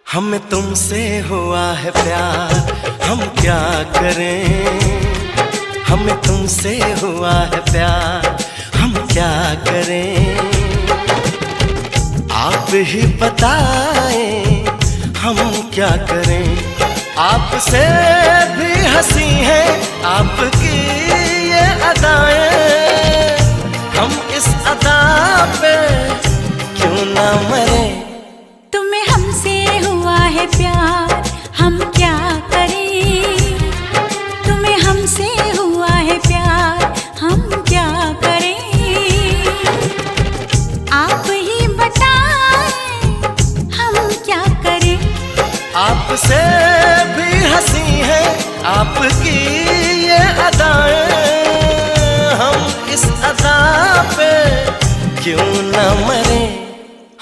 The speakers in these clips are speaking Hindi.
हमें तुमसे हुआ है प्यार, हम क्या करें। हमें तुमसे हुआ है प्यार, हम क्या करें। आप ही बताएं हम क्या करें। आपसे भी हंसी है आपकी ये अदाएं, हम इस अदा पे क्यों ना मरे। तुम्हें हमसे हुआ है प्यार, हम क्या करें। तुम्हें हमसे हुआ है प्यार, हम क्या करें। आप ही बताएं हम क्या करें। आपसे भी हंसी है आपकी ये अदाएं, हम इस अदा पे क्यों ना मरे।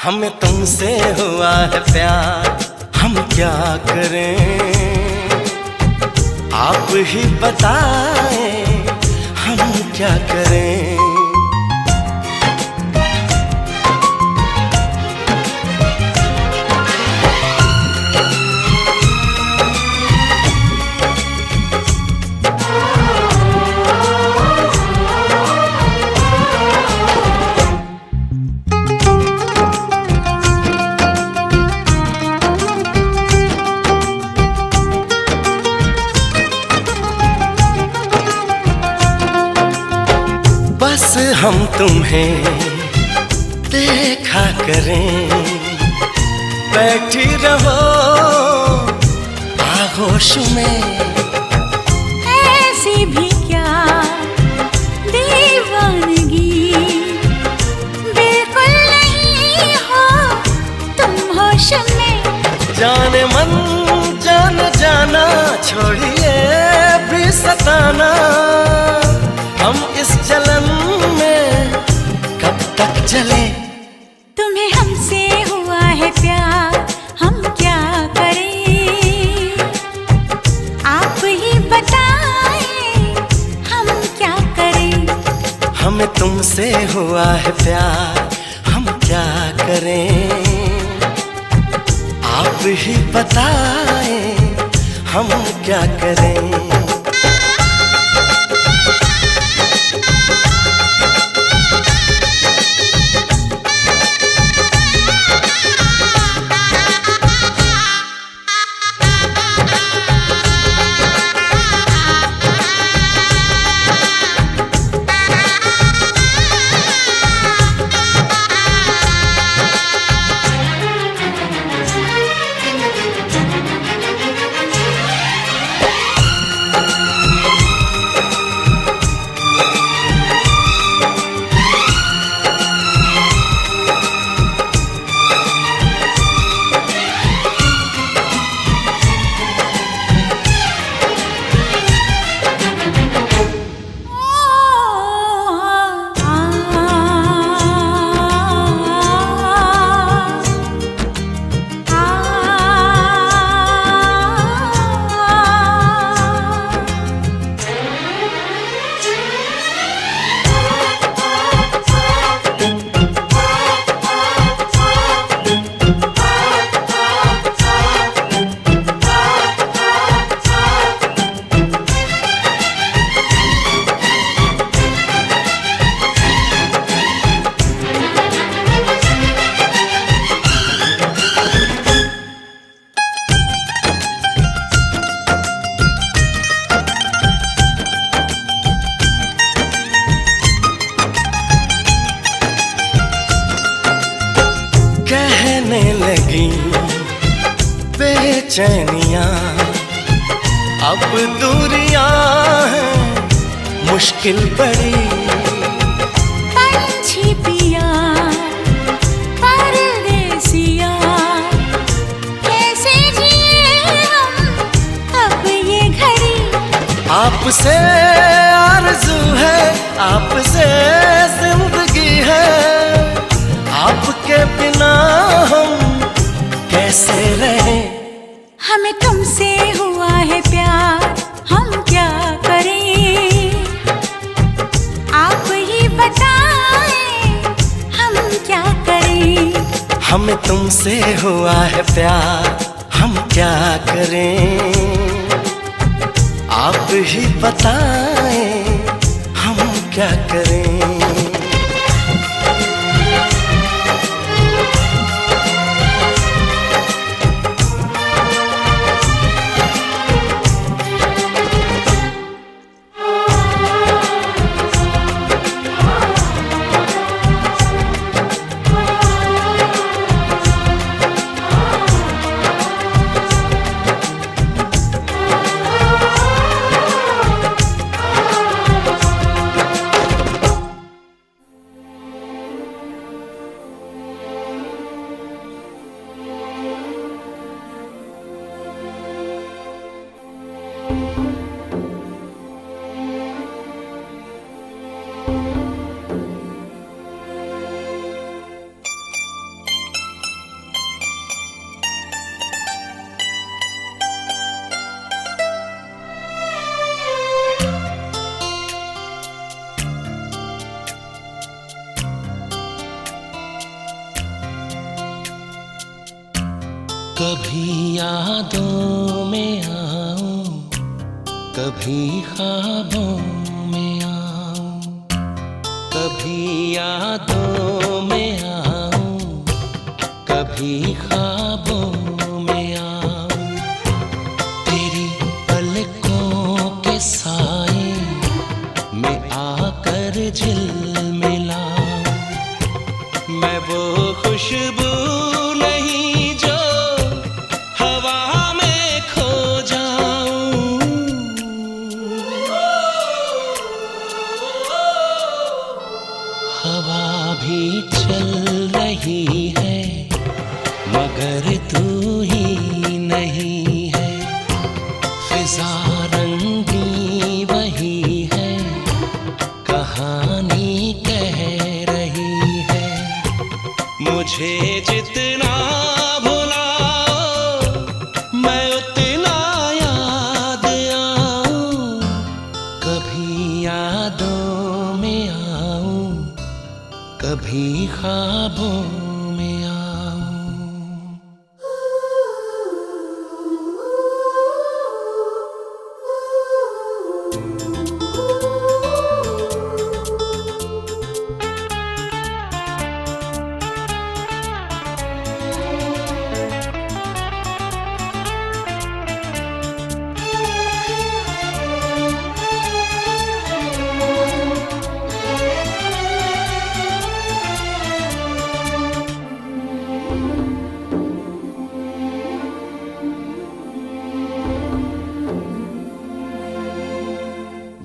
हमें तुमसे हुआ है प्यार, हम क्या करें। आप ही बताएं हम क्या करें। बस हम तुम्हें देखा करें, बैठी रहो आगोश में। ऐसी भी क्या दीवानगी, बिल्कुल नहीं हो तुम होश में। जाने मन जान जाना, छोड़िए भी सताना। हम इस जलन में कब तक जले। तुम्हें हमसे हुआ है प्यार, हम क्या करें। आप ही बताएं हम क्या करें। हमें तुमसे हुआ है प्यार, हम क्या करें। आप ही बताएं हम क्या करें। कहने लगी बेचैनियां, अब दूरियां हैं मुश्किल बड़ी। पंछी पिया परदेसिया, कैसे जिए हम अब ये घड़ी। आपसे आरज़ू है, आपसे जिंदगी है, आपके बिना हम कैसे रहें। हमें तुमसे हुआ है प्यार, हम क्या करें? आप ही बताएं, हम क्या करें? हमें तुमसे हुआ है प्यार, हम क्या करें? आप ही बताएं, हम क्या करें? कभी यादों में आऊं, कभी ख्वाबों में आऊं, कभी यादों में आऊं, कभी ख्वाबों में आऊं। तेरी पलकों के साए में आकर झिलमिलाऊं। मैं वो खुशबू नहीं जो हवा में खो जाऊं। हवा भी चल रही है मगर तू ही नहीं है। फिजा रंगी वही है, कहानी कह रही है। मुझे जितना भुलाओ मैं उतना याद आऊं। कभी यादों में आऊं, कभी ख्वाबों में आऊं।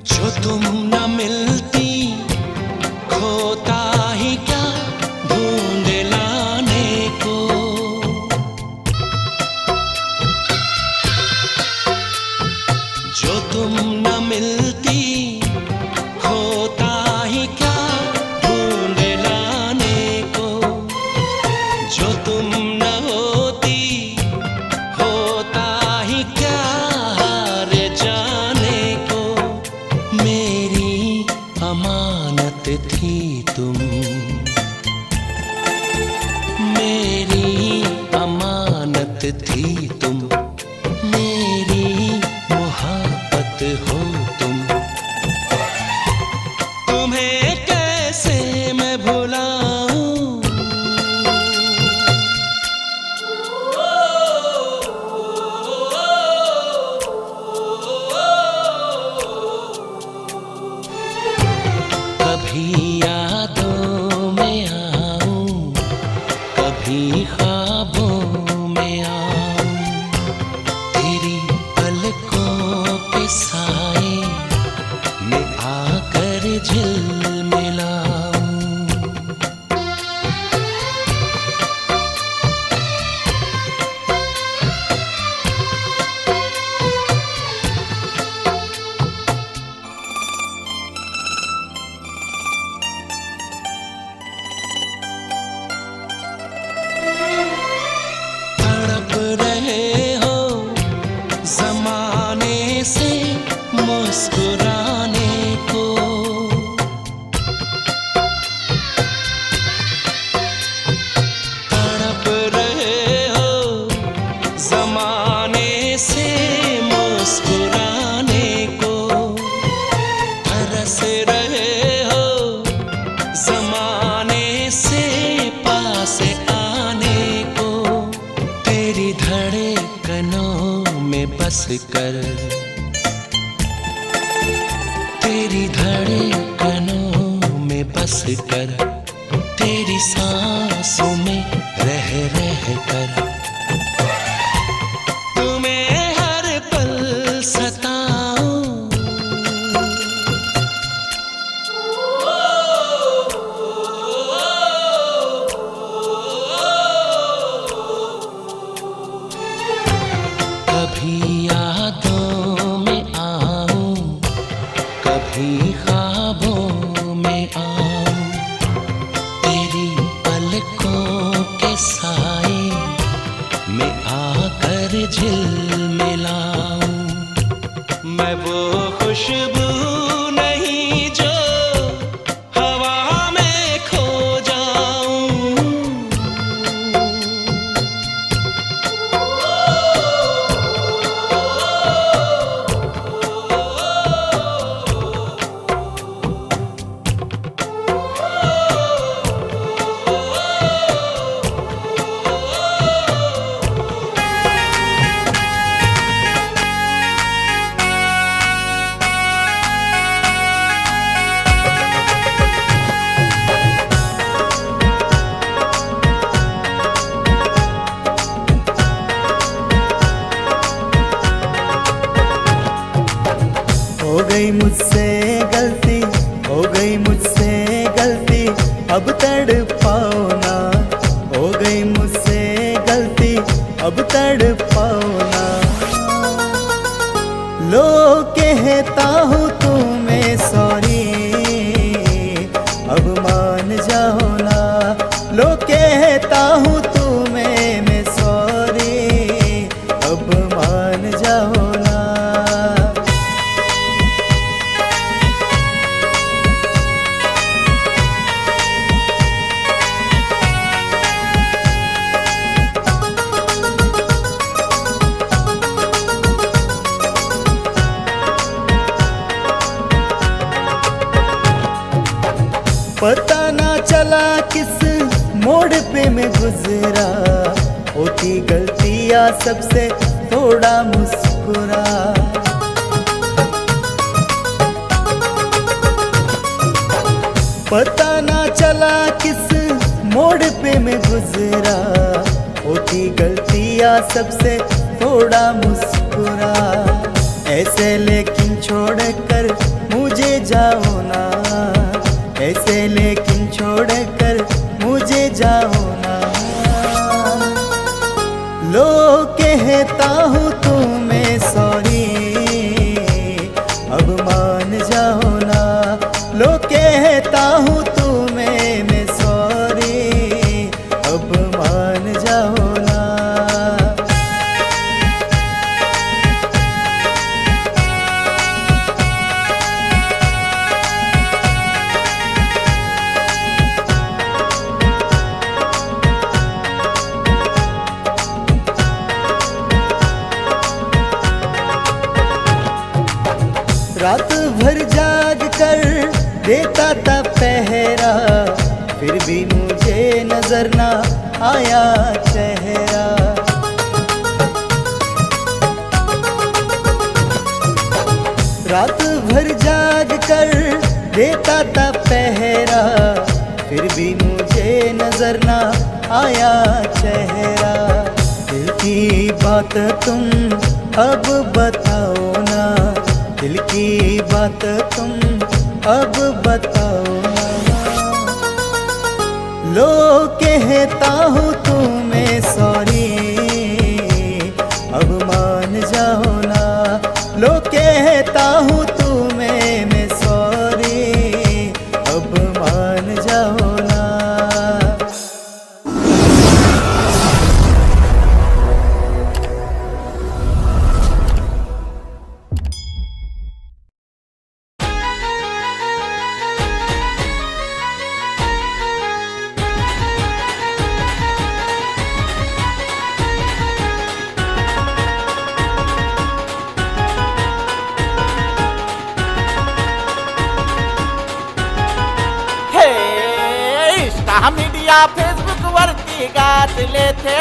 जो तुम न मिलती खोता ही क्या ढूंढ लाने को। जो तुम न मिलती खोता ही क्या ढूंढ लाने को। जो तुम न होती होता ही क्या हार जाने को। मेरी अमानत थी तुम, मेरी अमानत थी तुम, मेरी मोहब्बत हो तुम। तुम्हें कैसे मैं भुलाऊं। कभी यादों में आऊं, कभी ख्वाबों में आऊं। तेरी पलकों के साए में आकर झिलमिलाऊं। तड़प रहे हो कर, तेरी धड़कनों में बस कर, तेरी सांसों में रह रह कर, तुम्हें हर पल सताऊं। कभी यादों में आऊं, कभी ख्वाबों में आऊं, तेरी पलकों के साए में आकर झिलमिलाऊं। मैं वो खुशबू नहीं जो हवा में खो जाऊं। हो गई मुझसे गलती, हो गई मुझसे गलती, अब तड़पाओ ना। हो गई मुझसे गलती, अब तड़पाओ ना। लो कहता हूँ तुम्हें सॉरी, अब मान जाओ ना। लो कहता हूँ तुम्हें मैं सॉरी, अब मान जाओ ना। पता ना चला किस मोड़ पे मैं गुजरा, होती गलतियां सबसे थोड़ा मुस्कुरा। पता ना चला किस मोड़ पे मैं गुजरा, होती गलतियां सबसे थोड़ा मुस्कुरा। ऐसे लेकिन छोड़ कर मुझे जाओ ना, ऐसे लेकिन छोड़ कर मुझे जाओ ना। लो कहता हूँ तुम्हें सॉरी, अब मान जाओ ना। लो कहता हूँ तुम्हें मैं सॉरी, अब मान जाओ ना। रात भर जाग कर देता था पहरा, फिर भी मुझे नजर ना आया चेहरा। रात भर जाग कर देता था पहरा, फिर भी मुझे नजर ना आया चेहरा। दिल की बात तुम अब बताओ ना, दिल की बात तुम अब बताओ ना। लो कहता हूँ तुम्हें सॉरी, अब मान जाओ ना। लो कहता हूँ तुम्हें मैं सॉरी, अब मान जाओ ना। मीडिया फेसबुक वरती गाजले थे,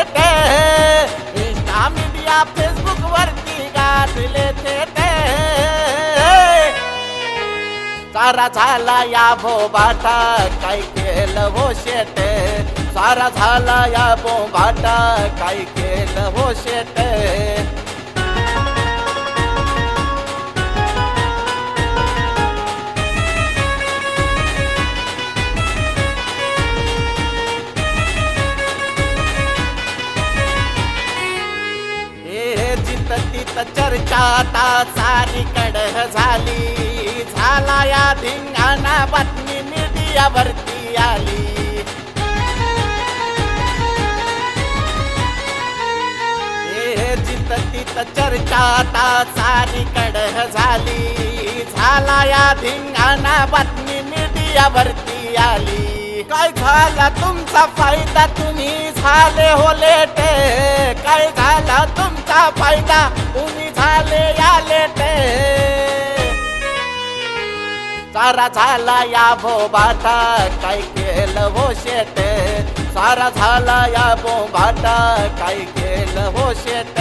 इंस्टा मीडिया फेसबुक वरती काढले थेट सारा झाला या बोबाटा काय केलं हो शेट सारा झाला या बोबाटा काय केलं हो शेट जित तित चर्चा आता सारीकडे झाली झाला या धिंगाणा बातमी मीडियावरती आली जित तित चर्चा आता सारीकडे झाली झाला या धिंगाणा बातमी मीडियावरती आली काय झाला तुमचा फायदा तुम्ही झाले हो लेट काय झाला तुमचा फायदा तुम्ही झाले या लेट सारा झाला या बोबाटा काय केलं हो शेट सारा झाला या बोबाटा काय केलं हो शेट